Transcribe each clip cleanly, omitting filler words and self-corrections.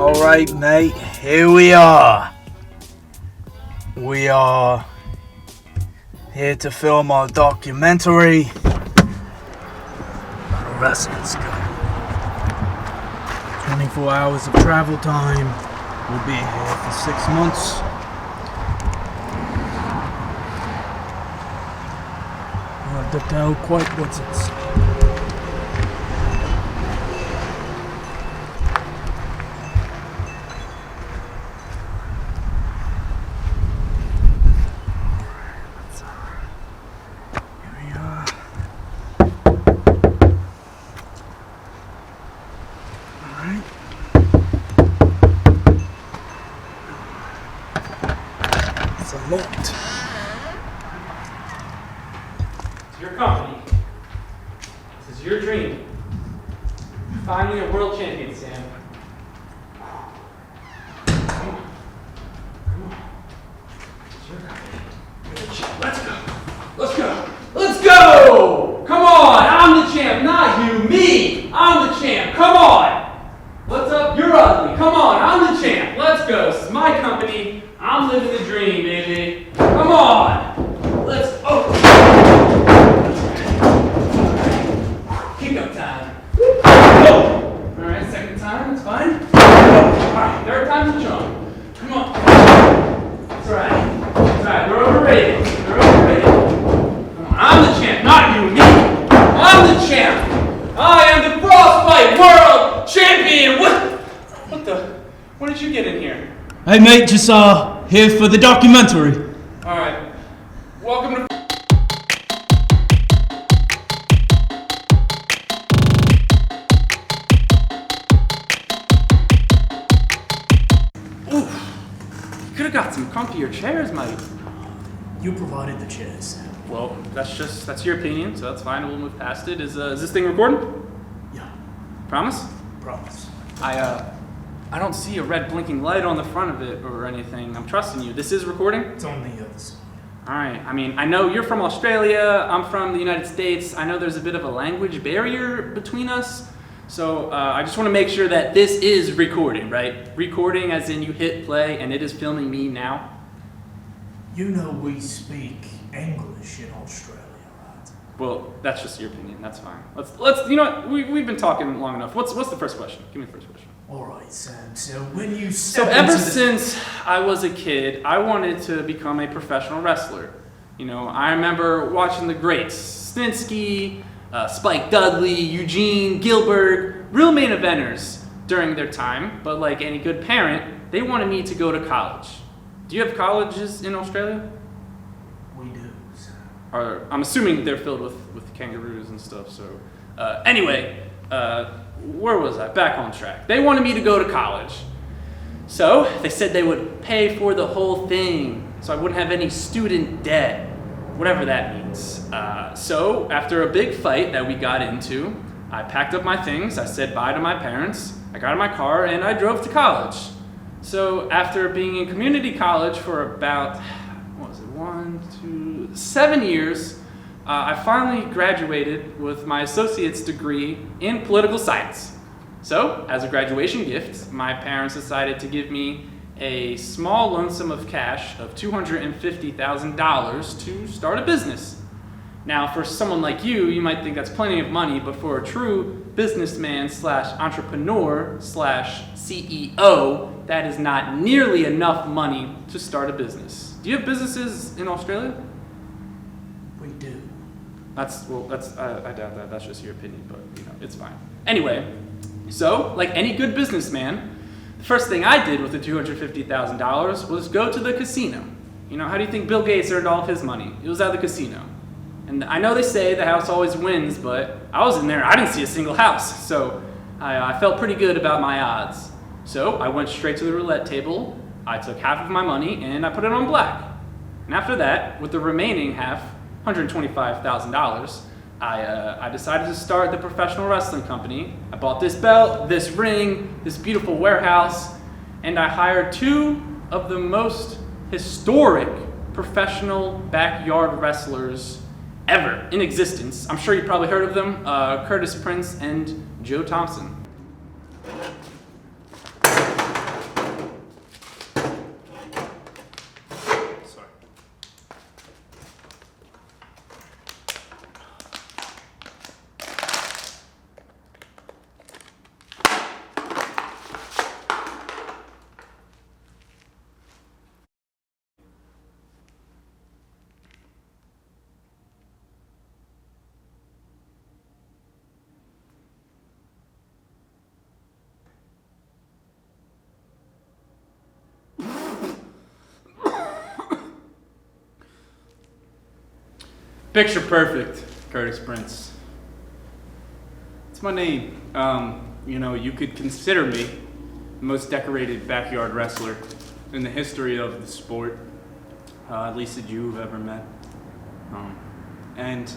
Alright, mate, here we are. We are here to film our documentary. Wrestling's go. 24 hours of travel time. We'll be here for 6 months. Hard to tell quite what's inside. Locked. It's your company. This is your dream. You're finally a world champion, Sam. Come on. Come on. It's your company. You're the champ. Let's go. Let's go. Let's go! Come on! I'm the champ, not you. Me! I'm the champ. Come on! What's up? You're ugly. Come on. I'm the champ. Let's go. This is my company. I'm living the dream, baby. Come on! Let's oh! Kick up time. Oh! Alright, second time, that's fine. Alright, third time's the charm. Come on. That's right. That's right, they're overrated. They're overrated. Come on, I'm the champ, not you, me. I'm the champ. I am the Frostbite World Champion. What the? What did you get in here? Hey mate, just here for the documentary. Alright. Welcome to Oof. You could have got some comfier chairs, mate. You provided the chairs. Well, that's your opinion, so that's fine. We'll move past it. Is this thing recording? Yeah. Promise? Promise. I don't see a red blinking light on the front of it or anything. I'm trusting you. This is recording? It's on the other side. Alright, I mean, I know you're from Australia, I'm from the United States. I know there's a bit of a language barrier between us. So I just want to make sure that this is recording, right? Recording as in you hit play and it is filming me now. You know we speak English in Australia, right? Well, that's just your opinion. That's fine. Let's you know what? We've been talking long enough. What's the first question? Give me the first question. Alright, Sam. So when you since I was a kid, I wanted to become a professional wrestler. You know, I remember watching the greats, Snitsky, Spike Dudley, Eugene, Gilbert, real main eventers during their time. But like any good parent, they wanted me to go to college. Do you have colleges in Australia? We do. I'm assuming they're filled with kangaroos and stuff. So anyway. Where was I? Back on track. They wanted me to go to college. So they said they would pay for the whole thing so I wouldn't have any student debt, whatever that means. So after a big fight that we got into, I packed up my things, I said bye to my parents, I got in my car and I drove to college. So after being in community college for about, 7 years, I finally graduated with my associate's degree in political science. So, as a graduation gift, my parents decided to give me a small loan sum of cash of $250,000 to start a business. Now, for someone like you, you might think that's plenty of money, but for a true businessman slash entrepreneur slash CEO, that is not nearly enough money to start a business. Do you have businesses in Australia? We do. I doubt that. That's just your opinion, but you know, it's fine. Anyway, so like any good businessman, the first thing I did with the $250,000 was go to the casino. You know, how do you think Bill Gates earned all of his money? It was at the casino. And I know they say the house always wins, but I was in there, I didn't see a single house. So I felt pretty good about my odds. So I went straight to the roulette table, I took half of my money and I put it on black. And after that, with the remaining half, $125,000, I decided to start the professional wrestling company. I bought this belt, this ring, this beautiful warehouse, and I hired 2 of the most historic professional backyard wrestlers ever in existence. I'm sure you've probably heard of them, Curtis Prince and Joe Thompson. Picture perfect, Curtis Prince. It's my name. You could consider me the most decorated backyard wrestler in the history of the sport, at least that you've ever met. And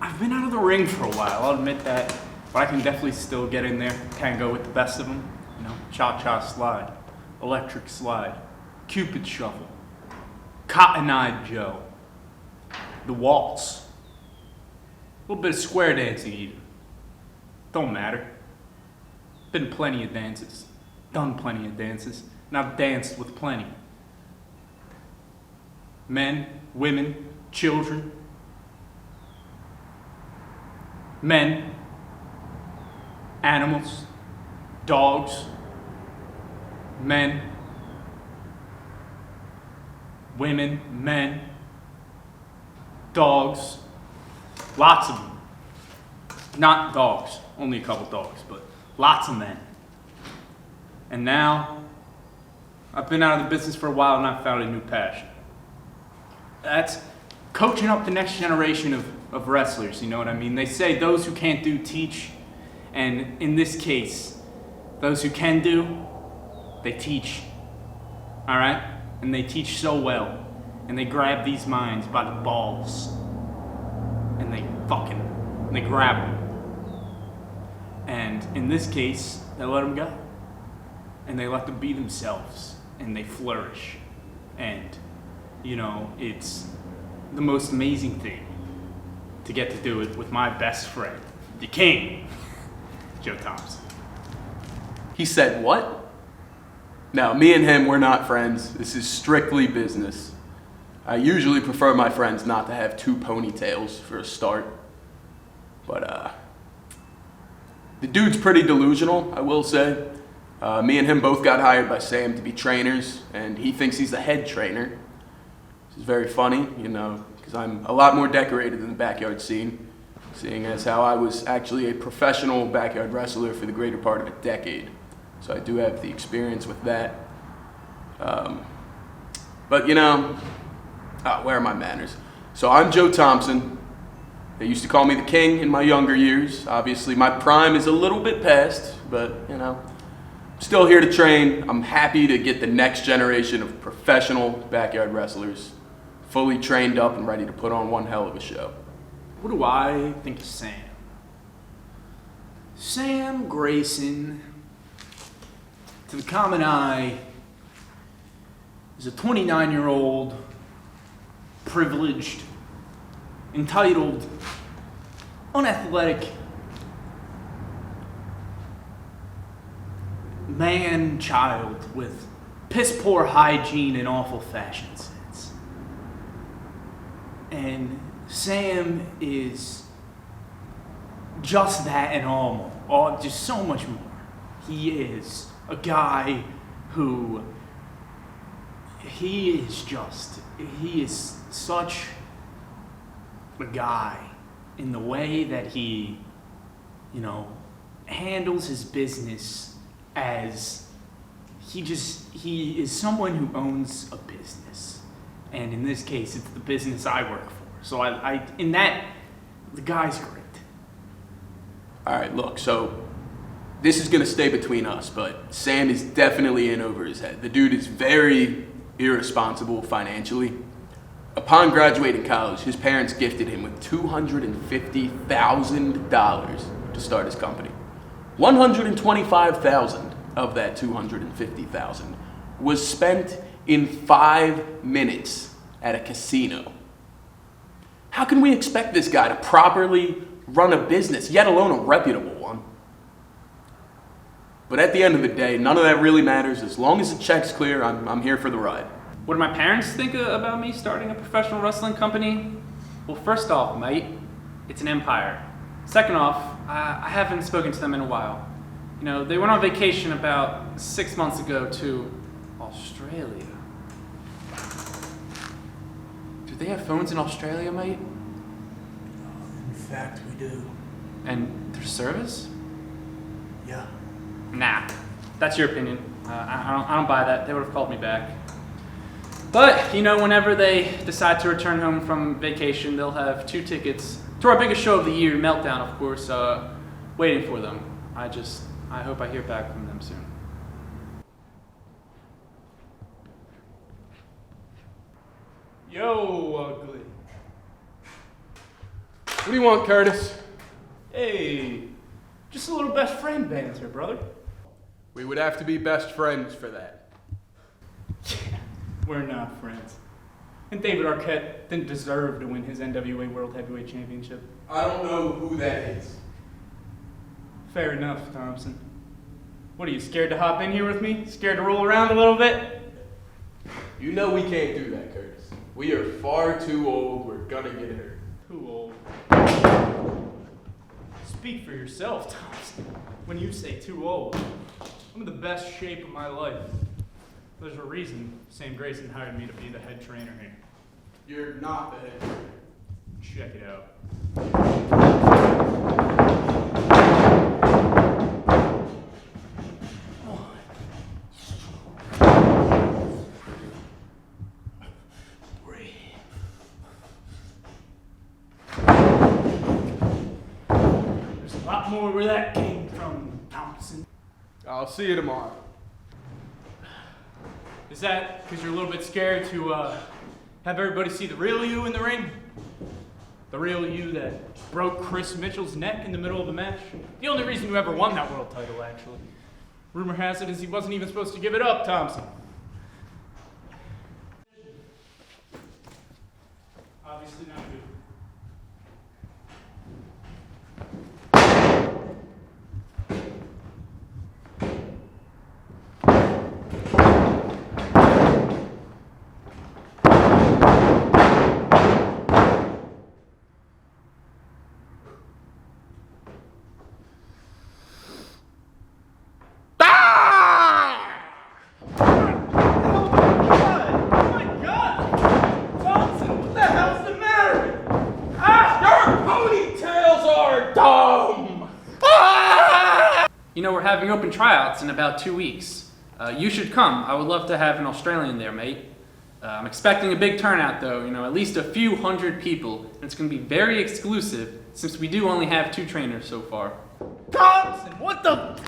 I've been out of the ring for a while, I'll admit that, but I can definitely still get in there. Can't go with the best of them. Cha-cha slide, electric slide, Cupid shuffle, Cotton-Eyed Joe, the waltz, a little bit of square dancing even. Don't matter. Been plenty of dances, done plenty of dances, and I've danced with plenty. Men, women, children, men, animals, dogs, men, women, men, dogs, lots of them. Not dogs, only a couple dogs, but lots of men. And now, I've been out of the business for a while and I've found a new passion. That's coaching up the next generation of wrestlers, you know what I mean? They say those who can't do teach, and in this case, those who can do, they teach. All right? And they teach so well, and they grab these minds by the balls, and they grab them. And in this case, they let them go. And they let them be themselves, and they flourish. And, it's the most amazing thing to get to do it with my best friend, the king, Joe Thompson. He said what? No, me and him, we're not friends. This is strictly business. I usually prefer my friends not to have two ponytails for a start. But, the dude's pretty delusional, I will say. Me and him both got hired by Sam to be trainers, and he thinks he's the head trainer. This is very funny, because I'm a lot more decorated than the backyard scene, seeing as how I was actually a professional backyard wrestler for the greater part of a decade. So I do have the experience with that. But where are my manners? So I'm Joe Thompson. They used to call me the king in my younger years. Obviously, my prime is a little bit past, but, I'm still here to train. I'm happy to get the next generation of professional backyard wrestlers fully trained up and ready to put on one hell of a show. What do I think of Sam? Sam Grayson, to the common eye, is a 29-year-old, privileged, entitled, unathletic man-child with piss-poor hygiene and awful fashion sense. And Sam is just that and all, just so much more. He is a guy who, he is such a guy in the way that he, handles his business as he is someone who owns a business. And in this case, it's the business I work for. So the guy's great. All right, look, so this is going to stay between us, but Sam is definitely in over his head. The dude is very irresponsible financially. Upon graduating college, his parents gifted him with $250,000 to start his company. $125,000 of that $250,000 was spent in 5 minutes at a casino. How can we expect this guy to properly run a business, yet alone a reputable one? But at the end of the day, none of that really matters. As long as the check's clear, I'm here for the ride. What do my parents think about me starting a professional wrestling company? Well, first off, mate, it's an empire. Second off, I haven't spoken to them in a while. They went on vacation about 6 months ago to Australia. Do they have phones in Australia, mate? In fact, we do. And their service? Yeah. Nah, that's your opinion. I don't buy that. They would have called me back. But, you know, whenever they decide to return home from vacation, they'll have 2 tickets to our biggest show of the year, Meltdown, of course, waiting for them. I hope I hear back from them soon. Yo, ugly. What do you want, Curtis? Hey, just a little best friend banter, brother. We would have to be best friends for that. Yeah, we're not friends. And David Arquette didn't deserve to win his NWA World Heavyweight Championship. I don't know who that is. Fair enough, Thompson. What are you, scared to hop in here with me? Scared to roll around a little bit? You know we can't do that, Curtis. We are far too old. We're gonna get hurt. Too old. Speak for yourself, Thompson. When you say too old, I'm in the best shape of my life. There's a reason Sam Grayson hired me to be the head trainer here. You're not the head trainer. Check it out. There's a lot more where that came from, Thompson. I'll see you tomorrow. Is that because you're a little bit scared to have everybody see the real you in the ring? The real you that broke Chris Mitchell's neck in the middle of the match? The only reason you ever won that world title, actually. Rumor has it is he wasn't even supposed to give it up, Thompson. Obviously not good. You know, we're having open tryouts in about 2 weeks. You should come. I would love to have an Australian there, mate. I'm expecting a big turnout, though. You know, at least a few hundred people. And it's going to be very exclusive, since we do only have 2 trainers so far. Thompson, what the?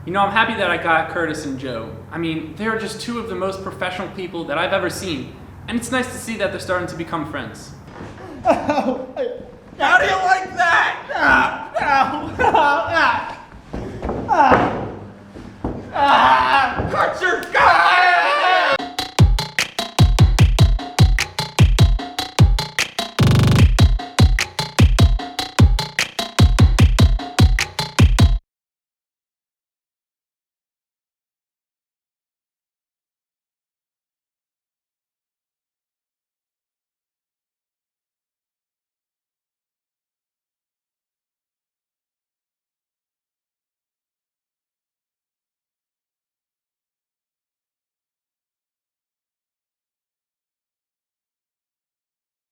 You know, I'm happy that I got Curtis and Joe. I mean, they are just 2 of the most professional people that I've ever seen. And it's nice to see that they're starting to become friends. How do you like that? Cut your